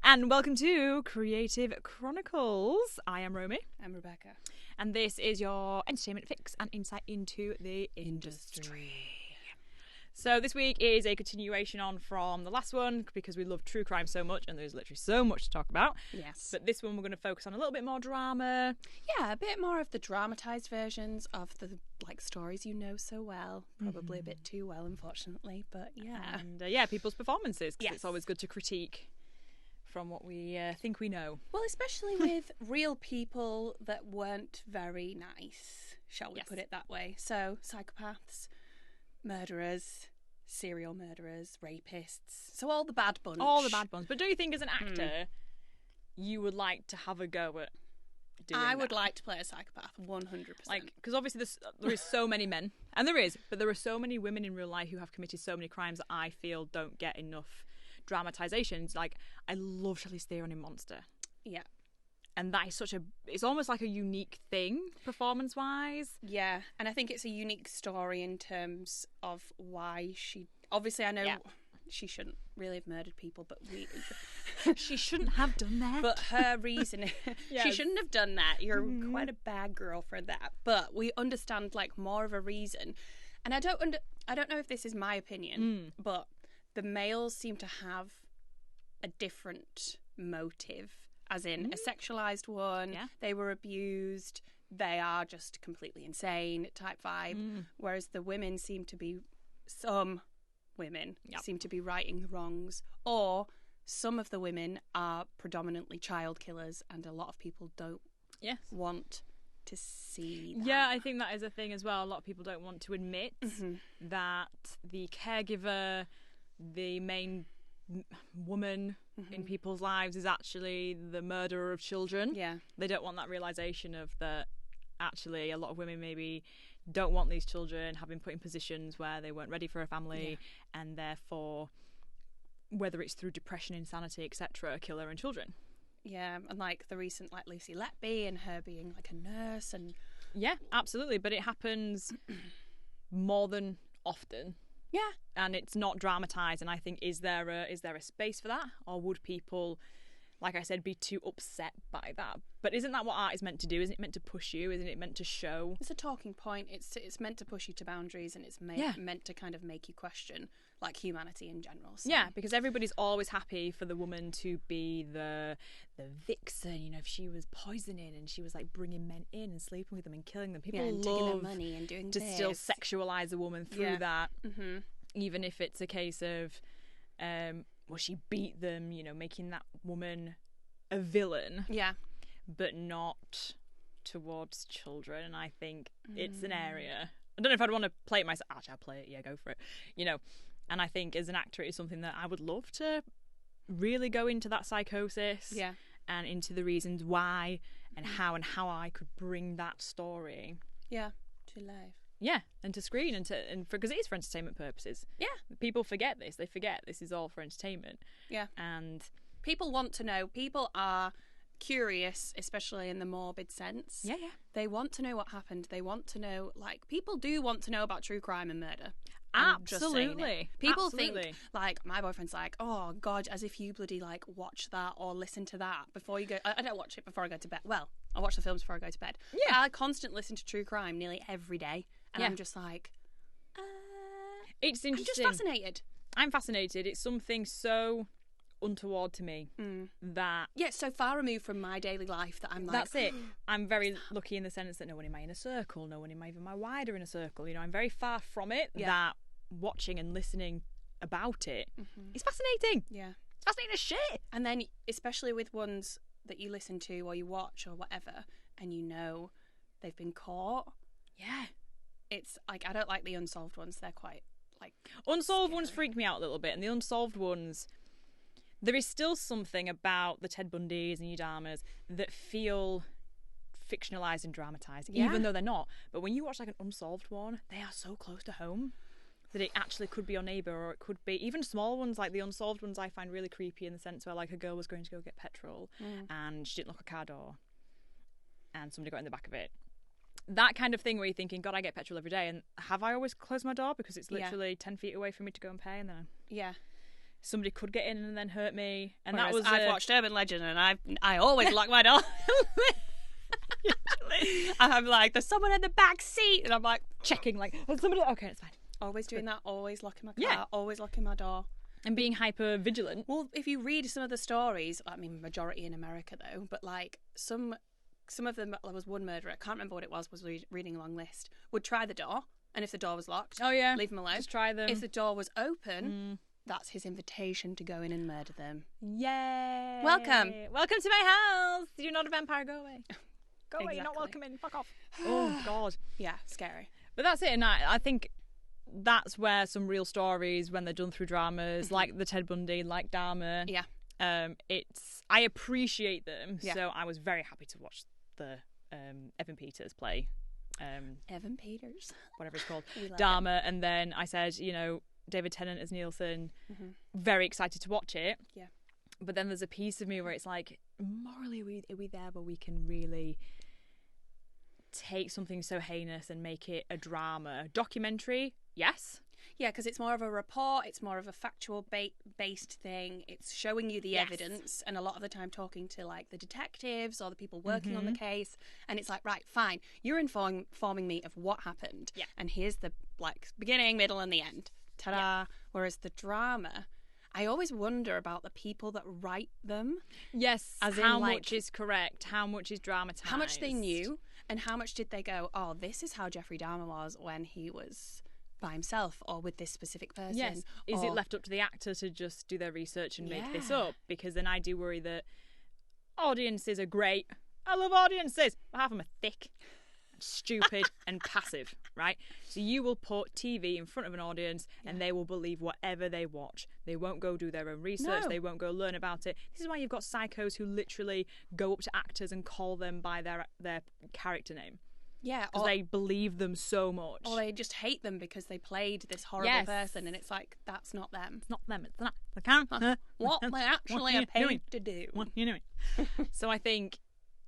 And welcome to Creative Chronicles. I am Romy. I'm Rebecca. And this is your entertainment fix and insight into the industry. So this week is a continuation on from the last one because we love true crime so much and there's literally so much to talk about. Yes. But this one we're going to focus on a little bit more drama. Yeah, a bit more of the dramatised versions of the stories you know so well. Probably a bit too well, unfortunately. But yeah. And people's performances, because Yes. it's always good to critique from what we think we know. Well, especially with real people that weren't very nice, shall we put it that way. So, psychopaths, murderers, serial murderers, rapists. So all the bad bunch. All the bad ones. But do you think as an actor you would like to have a go at doing I would that? like to play a psychopath, 100%. Like, because obviously there is so many men, and but there are so many women in real life who have committed so many crimes that I feel don't get enough dramatizations. Like, I love Charlize Theron in Monster. Yeah. And that is it's almost like a unique thing, performance-wise. Yeah, and I think it's a unique story in terms of why she... Obviously, I know she shouldn't really have murdered people, but She shouldn't have done that. But her reason... Yes. She shouldn't have done that. You're quite a bad girl for that. But we understand, more of a reason. And I don't know if this is my opinion, but the males seem to have a different motive. As in a sexualised one, they were abused, they are just completely insane type vibe. Whereas the women seem to be, some women seem to be righting the wrongs. Or some of the women are predominantly child killers and a lot of people don't want to see that. Yeah, I think that is a thing as well. A lot of people don't want to admit that the caregiver, the main woman in people's lives is actually the murderer of children. Yeah. They don't want that realisation of that actually a lot of women maybe don't want these children, have been put in positions where they weren't ready for a family and therefore, whether it's through depression, insanity, etc., kill their own children. Yeah, and the recent Lucy Letby and her being a nurse and... Yeah, absolutely, but it happens more than often. Yeah. And it's not dramatised, and I think is there a space for that, or would people, like I said, be too upset by that? But isn't that what art is meant to do? Isn't it meant to push you? Isn't it meant to show? It's a talking point. It's meant to push you to boundaries, and it's meant to kind of make you question humanity in general. So. Yeah, because everybody's always happy for the woman to be the vixen. You know, if she was poisoning and she was bringing men in and sleeping with them and killing them, people and love taking their money and doing to still sexualise a woman through that. Mm-hmm. Even if it's a case of, she beat them, making that woman a villain. Yeah. But not towards children. And I think it's an area. I don't know if I'd want to play it myself. Actually, I'll play it. Yeah, go for it. And I think as an actor, it is something that I would love to really go into that psychosis. Yeah. And into the reasons why and how I could bring that story. Yeah, to life. Yeah, and to screen because it is for entertainment purposes. Yeah, people forget this. They forget this is all for entertainment. Yeah, and people want to know. People are curious, especially in the morbid sense. Yeah. They want to know what happened. They want to know. People do want to know about true crime and murder. Absolutely. People think my boyfriend's oh God, as if you bloody watch that or listen to that before you go. I don't watch it before I go to bed. Well, I watch the films before I go to bed. Yeah, I constantly listen to true crime nearly every day, and I'm just it's interesting. I'm just fascinated. I'm fascinated. It's something so untoward to me that it's so far removed from my daily life that I'm that's it. I'm very lucky in the sense that no one in my inner circle, no one in even my wider inner circle, I'm very far from it. That watching and listening about it is fascinating. Yeah, it's fascinating as shit. And then especially with ones that you listen to or you watch or whatever, and they've been caught. Yeah, it's I don't like the unsolved ones. They're quite unsolved ones freak me out a little bit, and the unsolved ones. There is still something about the Ted Bundys and Udamas that feel fictionalised and dramatised, even though they're not. But when you watch an unsolved one, they are so close to home that it actually could be your neighbour, or it could be even small ones. The unsolved ones I find really creepy in the sense where a girl was going to go get petrol and she didn't lock her car door and somebody got in the back of it. That kind of thing where you're thinking, God, I get petrol every day, and have I always closed my door because it's literally 10 feet away for me to go and pay? And then somebody could get in and then hurt me. And Whereas that was I've watched Urban Legend and I always lock my door. I'm like, there's someone in the back seat, and I'm like checking, like, oh, somebody. Okay, it's fine. Always doing that. Always locking my car. Always locking my door. And being hyper vigilant. Well, if you read some of the stories, I mean, majority in America though, but like some of them, there was one murderer, I can't remember what it was reading a long list, would try the door, and if the door was locked, leave them alone. Just try them. If the door was open, that's his invitation to go in and murder them. Yay! Welcome to my house. You're not a vampire. Go away. Go away. You're not welcome in. Fuck off. Oh God. Yeah, scary. But that's it. And I think that's where some real stories, when they're done through dramas, like the Ted Bundy, like Dahmer. Yeah. I appreciate them. Yeah. So I was very happy to watch the Evan Peters play. Evan Peters, whatever it's called, like Dahmer, and then I said, David Tennant as Nielsen. Very excited to watch it. Yeah. But then there's a piece of me where it's like, morally, are we there where we can really take something so heinous and make it a drama? Documentary, yes. Yeah, because it's more of a report, it's more of a factual based thing. It's showing you the evidence, and a lot of the time talking to like the detectives or the people working on the case, and it's like, right, fine, you're informing me of what happened, and here's the like beginning, middle, and the end. Ta-da! Yeah. Whereas the drama, I always wonder about the people that write them. Yes, as how much is correct, how much is dramatised, how much they knew, and how much did they go, oh, this is how Jeffrey Dahmer was when he was by himself or with this specific person. Yes. Is it left up to the actor to just do their research and make this up? Because then I do worry that audiences are great. I love audiences, but half of them are thick, stupid, and passive, right? So you will put TV in front of an audience and they will believe whatever they watch. They won't go do their own research. No. They won't go learn about it. This is why you've got psychos who literally go up to actors and call them by their character name. Yeah, because they believe them so much. Or they just hate them because they played this horrible person, and it's like, that's not them. It's not them. It's not the character. What they actually are paid to do. What you doing? So I think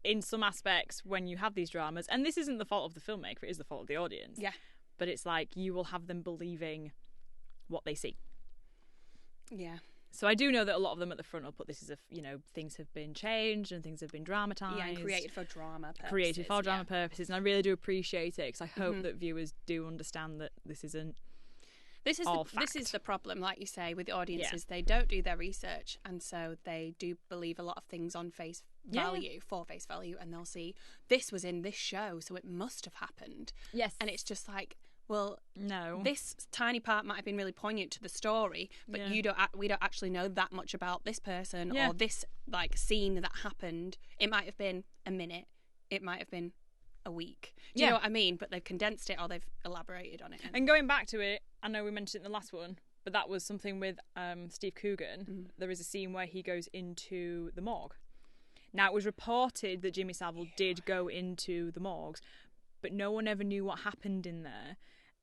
in some aspects, when you have these dramas, and this isn't the fault of the filmmaker, it is the fault of the audience. Yeah. But it's like you will have them believing what they see. Yeah. So I do know that a lot of them at the front will put this as things have been changed and things have been dramatised. Yeah, and created for drama purposes. Created for drama purposes. And I really do appreciate it because I hope that viewers do understand that this isn't This is the problem, like you say, with the audiences. They don't do their research, and so they do believe a lot of things on face value, for face value, and they'll see, this was in this show, so it must have happened. Yes. And it's just like, well, no. This tiny part might have been really poignant to the story, but we don't actually know that much about this person or this like scene that happened. It might have been a minute. It might have been a week. Do you know what I mean? But they've condensed it or they've elaborated on it. And going back to it, I know we mentioned it in the last one, but that was something with Steve Coogan. There is a scene where he goes into the morgue. Now, it was reported that Jimmy Savile did go into the morgues, but no one ever knew what happened in there.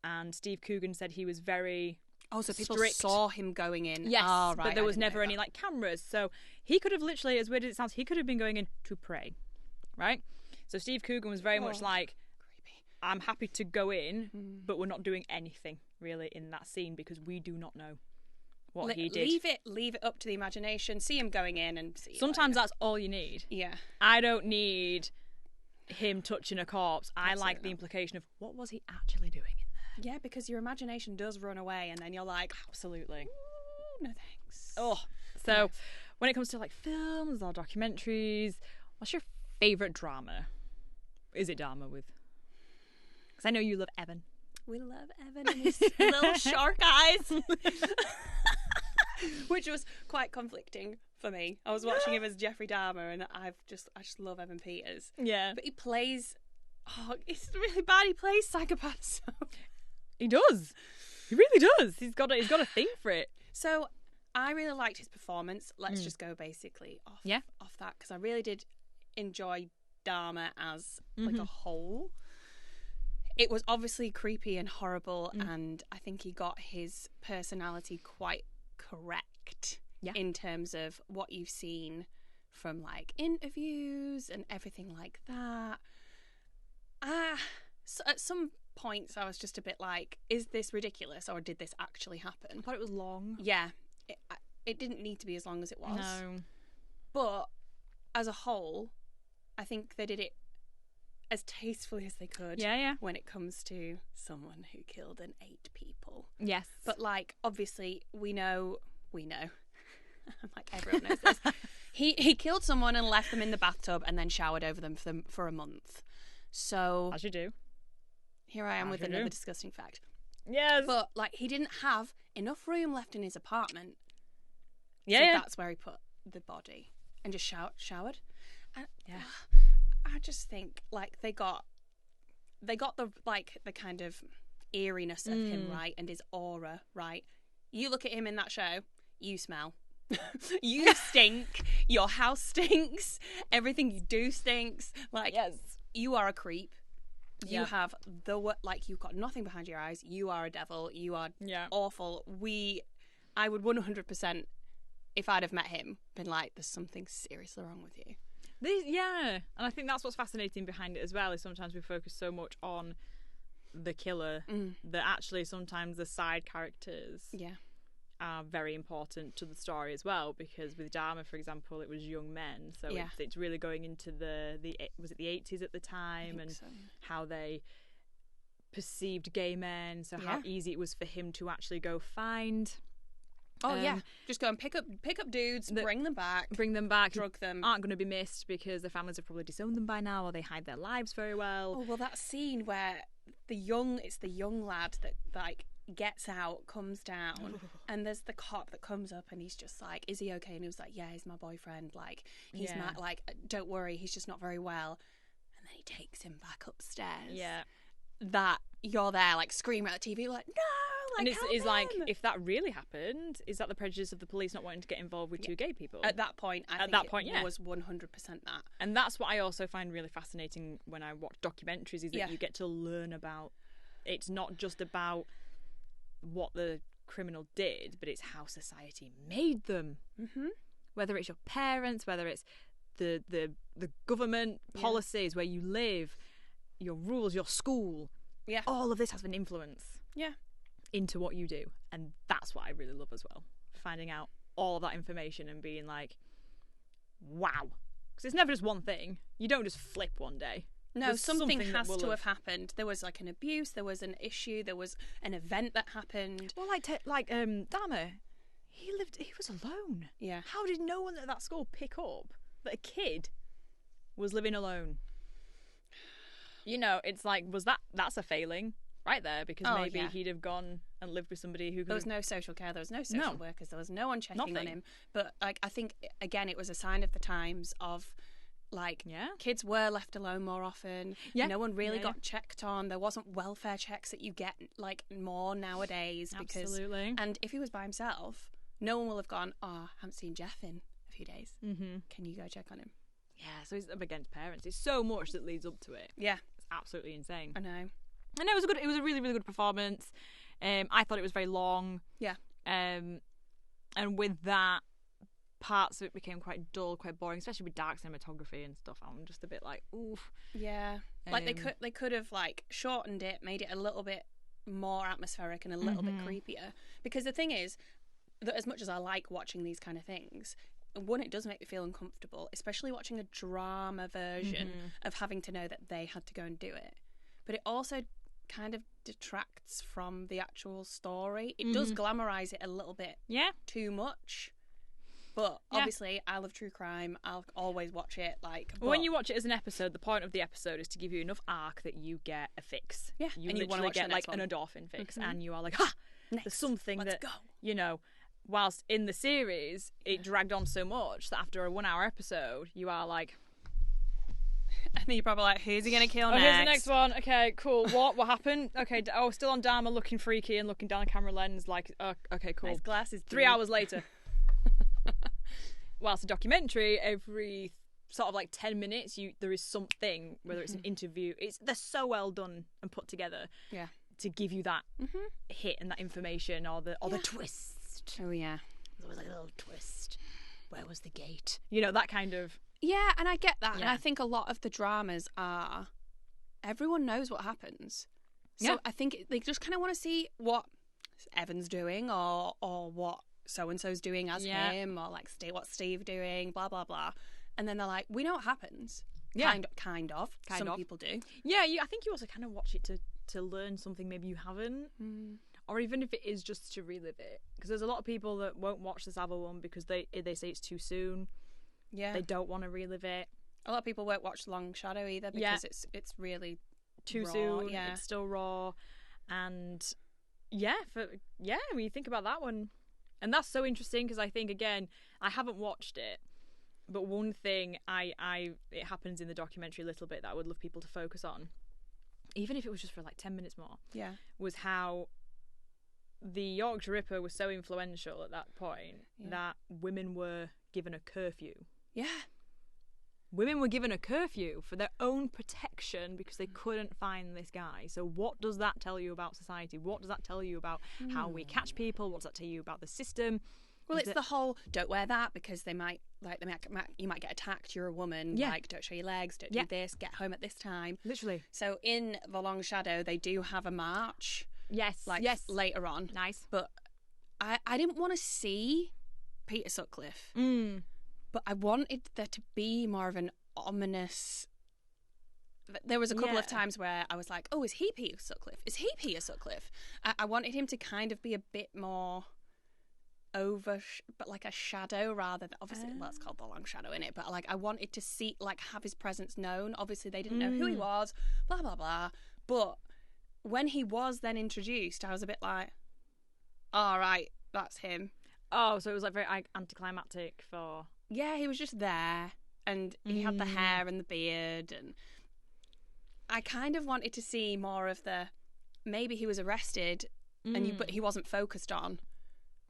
And Steve Coogan said he was very so people strict. saw him going in. Yes, but there was never any like cameras. So he could have literally, as weird as it sounds, he could have been going in to pray, right? So Steve Coogan was very much like, creepy. I'm happy to go in, but we're not doing anything really in that scene because we do not know what he did. Leave it up to the imagination. See him going in and see. Sometimes that's all you need. Yeah. I don't need him touching a corpse. I like the implication of what was he actually doing in there. Yeah, because your imagination does run away, and then you're like, absolutely, no thanks. Oh, so when it comes to like films or documentaries, what's your favourite drama? Is it Dahmer with? Because I know you love Evan. We love Evan and his little shark eyes, which was quite conflicting for me. I was watching him as Jeffrey Dahmer, and I just love Evan Peters. Yeah, but he plays. Oh, it's really bad. He plays psychopaths. He does. He really does. He's got a thing for it. So I really liked his performance. Let's just go basically off that, because I really did enjoy Dahmer as like a whole. It was obviously creepy and horrible, and I think he got his personality quite correct in terms of what you've seen from like interviews and everything like that. So at some points I was just a bit like, is this ridiculous or did this actually happen? I thought it was long. Yeah. it didn't need to be as long as it was. No. But as a whole, I think they did it as tastefully as they could. Yeah. When it comes to someone who killed and ate people. Yes. But like, obviously, we know. I'm like, everyone knows this. He killed someone and left them in the bathtub and then showered over them for a month. So as you do. Here I am with another disgusting fact. Yes. But like, he didn't have enough room left in his apartment. Yeah. So that's where he put the body and just showered. And, I just think like they got the kind of eeriness of him right, and his aura right. You look at him in that show, you smell. You stink. Your house stinks. Everything you do stinks. Like, yes, you are a creep. You have you've got nothing behind your eyes. You are a devil. You are awful. I would 100%, if I'd have met him, been like, there's something seriously wrong with you. And I think that's what's fascinating behind it as well, is sometimes we focus so much on the killer that actually sometimes the side characters are very important to the story as well, because with Dahmer, for example, it was young men, so it's really going into the was it the 80s at the time, and how they perceived gay men, so how easy it was for him to actually go find just go and pick up dudes, bring them back, drug them, aren't going to be missed because their families have probably disowned them by now, or they hide their lives very well. Oh well, that scene where the young lad that like gets out, comes down, and there's the cop that comes up and he's just like, is he okay? And he was like, yeah, he's my boyfriend, like he's mad, like don't worry, he's just not very well. And then he takes him back upstairs. That you're there like screaming at the TV like, no, like, and it's like, if that really happened, is that the prejudice of the police not wanting to get involved with two gay people? At that point, I think it was 100% that. And that's what I also find really fascinating when I watch documentaries, is that you get to learn about, it's not just about what the criminal did, but it's how society made them. Whether it's your parents, whether it's the government policies, where you live, your rules, your school, all of this has an influence into what you do. And that's what I really love as well, finding out all of that information and being like, wow, because it's never just one thing. You don't just flip one day. No, something has to have happened. There was like an abuse, there was an issue, there was an event that happened. Well, Dahmer, he was alone. Yeah. How did no one at that school pick up that a kid was living alone? You know, it's like, that's a failing right there, because maybe he'd have gone and lived with somebody who... There was no social care, there was no social workers, there was no one checking on him. But like, I think, again, it was a sign of the times of... Like, kids were left alone more often. No one really got checked on. There wasn't welfare checks that you get, like, more nowadays. Absolutely. And if he was by himself, no one will have gone, oh, I haven't seen Jeff in a few days. Can you go check on him? Yeah, so he's up against parents. It's so much that leads up to it. Yeah. It's absolutely insane. I know. It was a really, really good performance. I thought it was very long. Yeah. And with that, parts of it became quite dull, quite boring, especially with dark cinematography and stuff. I'm just a bit like, oof. Yeah. Like they could have like shortened it, made it a little bit more atmospheric and a little bit creepier. Because the thing is that as much as I like watching these kind of things, one, it does make me feel uncomfortable, especially watching a drama version of having to know that they had to go and do it. But it also kind of detracts from the actual story. It does glamorize it a little bit too much. But obviously, I love true crime. I'll always watch it. When you watch it as an episode, the point of the episode is to give you enough arc that you get a fix. Yeah, you and literally get like an endorphin fix, and you are like, ha! There's something that you know. Whilst in the series, it dragged on so much that after a 1 hour episode, you are like, and then you're probably like, who's he gonna kill next? Here's the next one. Okay, cool. What happened? Okay, still on Dahmer, looking freaky and looking down a camera lens. Like, okay, cool. Nice glasses. 3 hours later. Whilst a documentary, every sort of like 10 minutes, there is something, whether it's an interview, they're so well done and put together, to give you that hit and that information, or the twist. Oh yeah, there was like a little twist. Where was the gate? You know, that kind of. Yeah, and I get that, and I think a lot of the dramas are everyone knows what happens, so I think they just kind of want to see what Evan's doing, or what so-and-so's doing as him, or like what's Steve doing, blah, blah, blah. And then they're like, we know what happens. Yeah. Kind of. Some people do. Yeah, I think you also kind of watch it to learn something maybe you haven't. Or even if it is just to relive it. Because there's a lot of people that won't watch the Savile one because they say it's too soon. Yeah. They don't want to relive it. A lot of people won't watch Long Shadow either because it's really too raw. Soon. Yeah. It's still raw. And when you think about that one. And that's so interesting because I think, again, I haven't watched it. But one thing it happens in the documentary a little bit that I would love people to focus on, even if it was just for like 10 minutes more, was how the Yorkshire Ripper was so influential at that point that women were given a curfew. Yeah. Women were given a curfew for their own protection because they couldn't find this guy. So what does that tell you about society? What does that tell you about how we catch people? What does that tell you about the system? Well, it's the whole don't wear that because you might get attacked. You're a woman. Yeah. Like, don't show your legs. Don't do this. Get home at this time. Literally. So in The Long Shadow, they do have a march. Yes. Later on. Nice. But I didn't want to see Peter Sutcliffe. But I wanted there to be more of an ominous. There was a couple of times where I was like, "Oh, is he Peter Sutcliffe? Is he Peter Sutcliffe?" I wanted him to kind of be a bit more but like a shadow rather than obviously it's called The Long Shadow in it, but like I wanted to see like have his presence known. Obviously they didn't know who he was, blah blah blah, but when he was then introduced I was a bit like, all right, that's him. So it was like very anticlimactic for he was just there and he had the hair and the beard, and I kind of wanted to see more of the maybe he was arrested but he wasn't focused on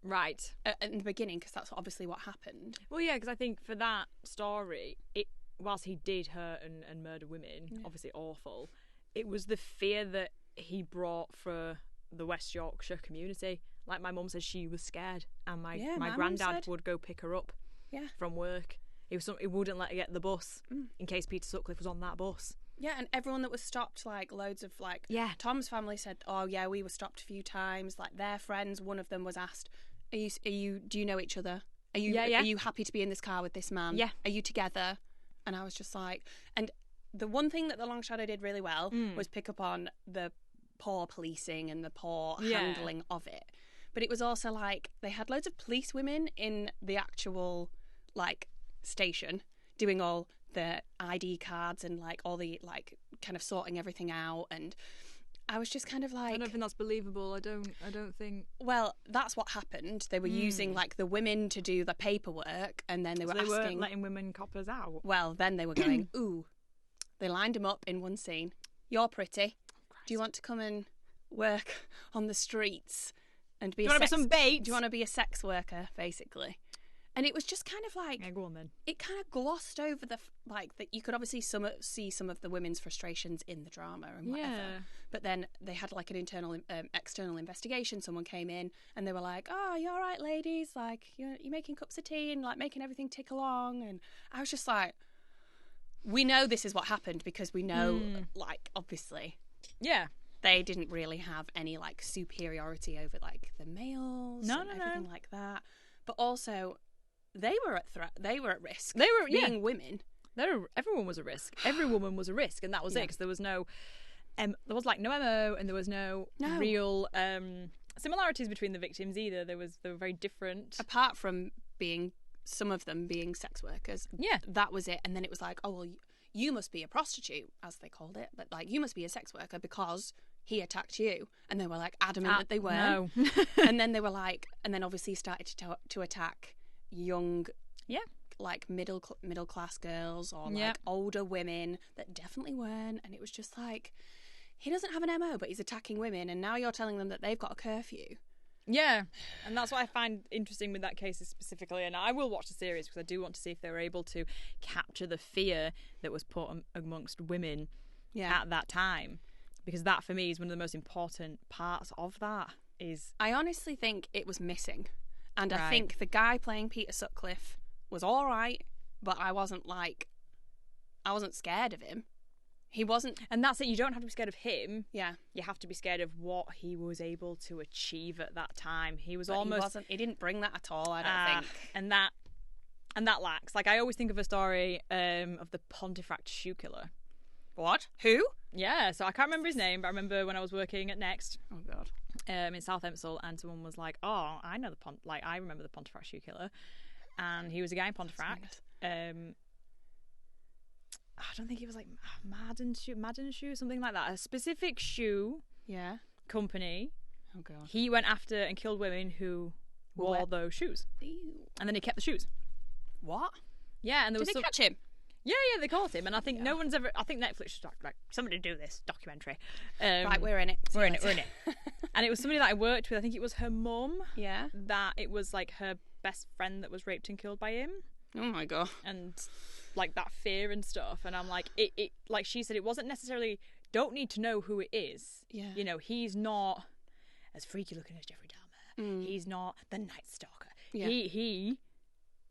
right in the beginning, because that's obviously what happened. Well, yeah, because I think for that story, whilst he did hurt and murder women, obviously awful, it was the fear that he brought for the West Yorkshire community. Like my mum said, she was scared, and my granddad would go pick her up from work. He wouldn't let her get the bus in case Peter Sutcliffe was on that bus. Yeah, and everyone that was stopped, like loads of like Tom's family said, "Oh yeah, we were stopped a few times." Like their friends, one of them was asked, "Are you? Do you know each other? Are you happy to be in this car with this man? Yeah. Are you together?" And I was just like, and the one thing that The Long Shadow did really well was pick up on the poor policing and the poor handling of it. But it was also like they had loads of police women in the actual like station doing all the ID cards and like all the like kind of sorting everything out, and I was just kind of like, I don't think that's believable. I don't think. Well, that's what happened. They were using like the women to do the paperwork, and then they were weren't letting women coppers out. Well, then they were going, ooh. They lined them up in one scene. You're pretty. Do you want to come and work on the streets and be? Do you want to be some bait? Do you want to be a sex worker, basically? And it was just kind of like, go on then. It kind of glossed over the like that you could obviously see some of the women's frustrations in the drama and whatever. Yeah. But then they had like an external investigation. Someone came in and they were like, "Oh, you all right, ladies? Like you're making cups of tea and like making everything tick along." And I was just like, we know this is what happened because we know, like obviously, they didn't really have any like superiority over like the males, everything like that. But also, they were at risk. They were being women. Everyone was a risk. Every woman was a risk, and that was it. Because there was no, there was like no MO, and there was no real similarities between the victims either. They were very different. Apart from some of them being sex workers. Yeah, that was it. And then it was like, oh well, you must be a prostitute, as they called it, but like you must be a sex worker because he attacked you. And they were like adamant that they weren't. No. And then they were like, and then obviously started to attack young, like middle class girls or like older women that definitely weren't. And it was just like, he doesn't have an MO, but he's attacking women, and now you're telling them that they've got a curfew. Yeah, and that's what I find interesting with that case specifically. And I will watch the series because I do want to see if they were able to capture the fear that was put amongst women at that time, because that for me is one of the most important parts of that. I honestly think it was missing. And I think the guy playing Peter Sutcliffe was all right, but I wasn't scared of him. He wasn't. And that's it. You don't have to be scared of him. Yeah. You have to be scared of what he was able to achieve at that time. He was But almost... He didn't bring that at all, I don't think. And that lacks. Like, I always think of a story of the Pontefract shoe killer. What? Who? Yeah, so I can't remember his name, but I remember when I was working at Next. Oh, God. In South Empsall, and someone was like, "Oh, I know I remember the Pontefract shoe killer," and he was a guy in Pontefract. I don't think he was like Madden shoe, something like that. A specific shoe company. Oh, God. He went after and killed women who wore those shoes. Ew. And then he kept the shoes. What? Yeah, and there Did was they catch him? Yeah, they caught him, and I think no one's ever. I think Netflix should like somebody do this documentary. Right, we're in it. We're in it. And it was somebody that I worked with. I think it was her mum. Yeah. That it was like her best friend that was raped and killed by him. Oh my God. And like that fear and stuff. And I'm like, it like she said, it wasn't necessarily. Don't need to know who it is. Yeah. You know, he's not as freaky looking as Jeffrey Dahmer. He's not the Night Stalker. Yeah. He.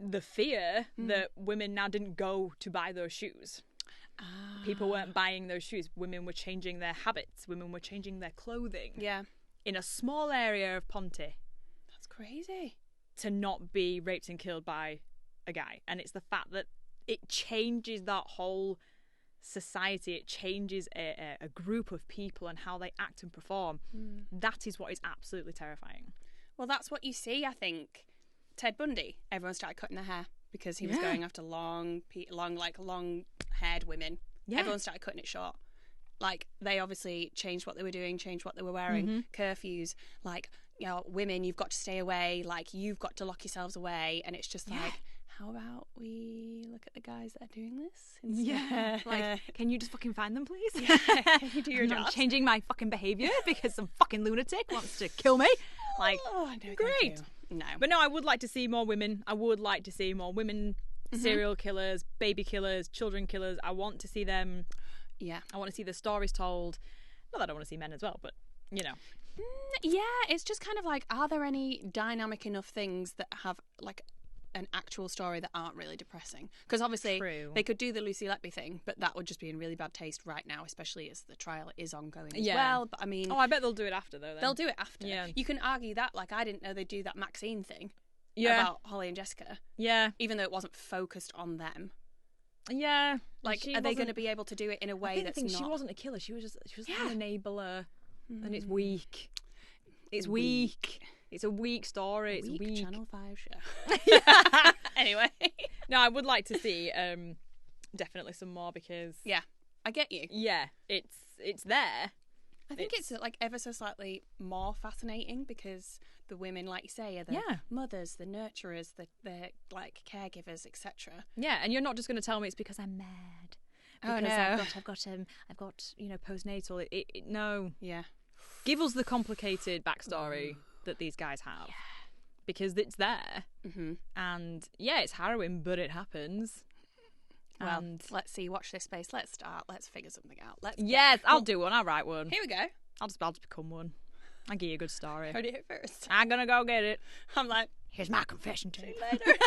The fear that women now didn't go to buy those shoes. People weren't buying those shoes. Women were changing their habits. Women were changing their clothing. Yeah. In a small area of Ponty. That's crazy. To not be raped and killed by a guy. And it's the fact that it changes that whole society. It changes a group of people and how they act and perform. That is what is absolutely terrifying. Well, that's what you see, I think. Ted Bundy, everyone started cutting their hair because he was going after long-haired women. Yeah. Everyone started cutting it short. Like, they obviously changed what they were doing, changed what they were wearing, curfews, like, you know, women, you've got to stay away, like, you've got to lock yourselves away, and it's just like, how about we look at the guys that are doing this instead? Yeah. Like, can you just fucking find them, please? Yeah. Can you do your job? I'm not changing my fucking behaviour because some fucking lunatic wants to kill me. Like, no, great. No. But no, I would like to see more women. I would like to see more women serial killers, baby killers, children killers. I want to see them. Yeah. I want to see the stories told. Not that I don't want to see men as well, but, you know. Yeah, it's just kind of like, are there any dynamic enough things that have, like, an actual story that aren't really depressing? Because obviously they could do the Lucy Letby thing, but that would just be in really bad taste right now, especially as the trial is ongoing as well. But I mean, I bet they'll do it after though. Then. They'll do it after. Yeah. You can argue that, like, I didn't know they'd do that Maxine thing about Holly and Jessica. Yeah. Even though it wasn't focused on them. Yeah. Like, are they going to be able to do it in a way that's not? She wasn't a killer. She was an enabler, and it's weak. It's weak. It's a weak story. It's weak. Channel 5 show. Anyway. No, I would like to see definitely some more because... Yeah, I get you. Yeah, it's there. I think it's like ever so slightly more fascinating because the women, like you say, are the mothers, the nurturers, the like caregivers, etc. Yeah, and you're not just going to tell me it's because I'm mad. Because I've got postnatal. No. Yeah. Give us the complicated backstory that these guys have, because it's there, and it's harrowing, but it happens. Well, let's see. Watch this space. Let's start. Let's figure something out. I'll do one. I'll write one. Here we go. I'll just become one. I'll give you a good story. Heard it here first. I'm gonna go get it. I'm like, here's my confession tape. Later.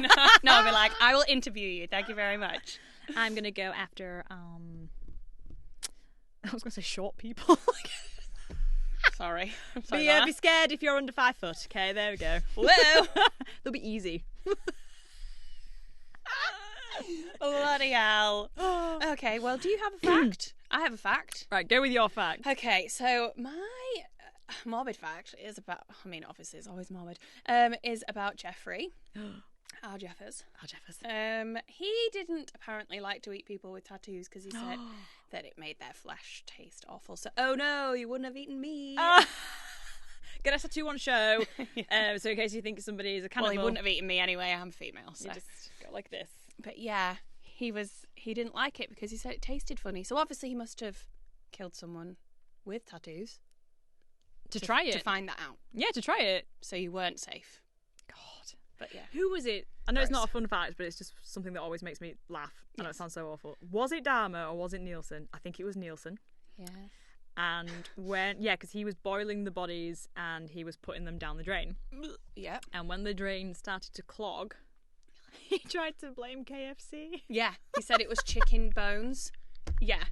No, I'll be like, I will interview you. Thank you very much. I'm gonna go after I was gonna say short people. Sorry. Be scared if you're under 5 foot. Okay, there we go. Whoa. They'll be easy. Bloody hell. Okay, well, do you have a fact? I have a fact. Right, go with your fact. Okay, so my morbid fact is about, I mean, obviously it's always morbid, is about Jeffrey. Our Jeffers. He didn't apparently like to eat people with tattoos because he said that it made their flesh taste awful. So, oh no, you wouldn't have eaten me. Get a tattoo on show. So in case you think somebody is a cannibal. Well, he wouldn't have eaten me anyway. I'm female. So. You just go like this. But yeah, he didn't like it because he said it tasted funny. So obviously he must have killed someone with tattoos. To try it. To find that out. Yeah, to try it. So you weren't safe. God. But yeah. Who was it? I know it's not a fun fact, but it's just something that always makes me laugh. I know it sounds so awful. Was it Dahmer or was it Nielsen? I think it was Nielsen. Yeah. And because he was boiling the bodies and he was putting them down the drain. Yeah. And when the drain started to clog, he tried to blame KFC. Yeah. He said it was chicken bones. Yeah.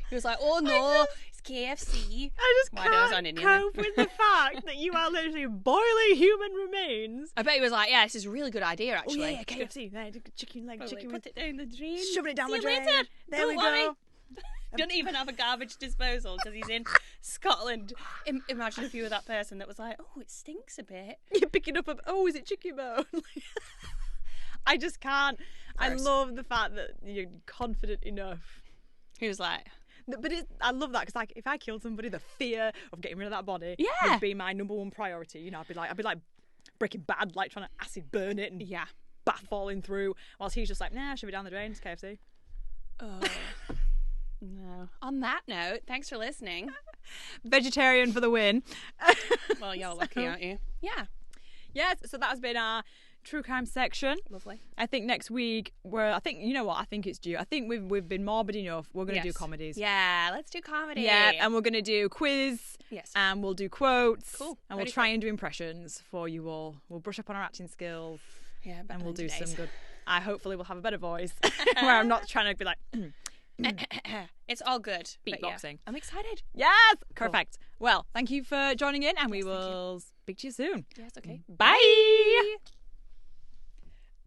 He was like, oh no, it's KFC. I just Why those on can't Indian then? cope with the fact that you are literally boiling human remains. I bet he was like, yeah, this is a really good idea, Oh actually. yeah, KFC. There, chicken leg, Probably chicken put with it down the drain. shoving it down See the you drain. later. There Don't we worry. go. Doesn't even have a garbage disposal because he's in Scotland. Imagine if you were that person that was like, oh, it stinks a bit. You're picking up oh, is it chicken bone? I just can't. I Gross. love the fact that you're confident enough. He was like, But I love that because, like, if I killed somebody, the fear of getting rid of that body Yeah. would be my number one priority. You know, I'd be like Breaking Bad, like trying to acid burn it and yeah. bat falling through, whilst he's just like, nah, should be down the drain. It's KFC. Oh. No. On that note, thanks for listening. Vegetarian for the win. Well, you're lucky, aren't you? Yeah. Yes, so that has been our true crime section. Lovely. I think next week I think, you know what, I think it's due. I think we've been morbid enough. We're going to do comedies. Yeah, let's do comedy. Yeah, and we're going to do quiz. Yes. And we'll do quotes. Cool. And we'll Ready try and do impressions for you all. We'll brush up on our acting skills. Yeah, And we'll do today's. some good. I hopefully will have a better voice where I'm not trying to be like, It's all good. but yeah, Beatboxing. I'm excited. yes, perfect. Well, thank you for joining in, and we Yes, thank you. will speak to you soon. Yes, okay. Bye.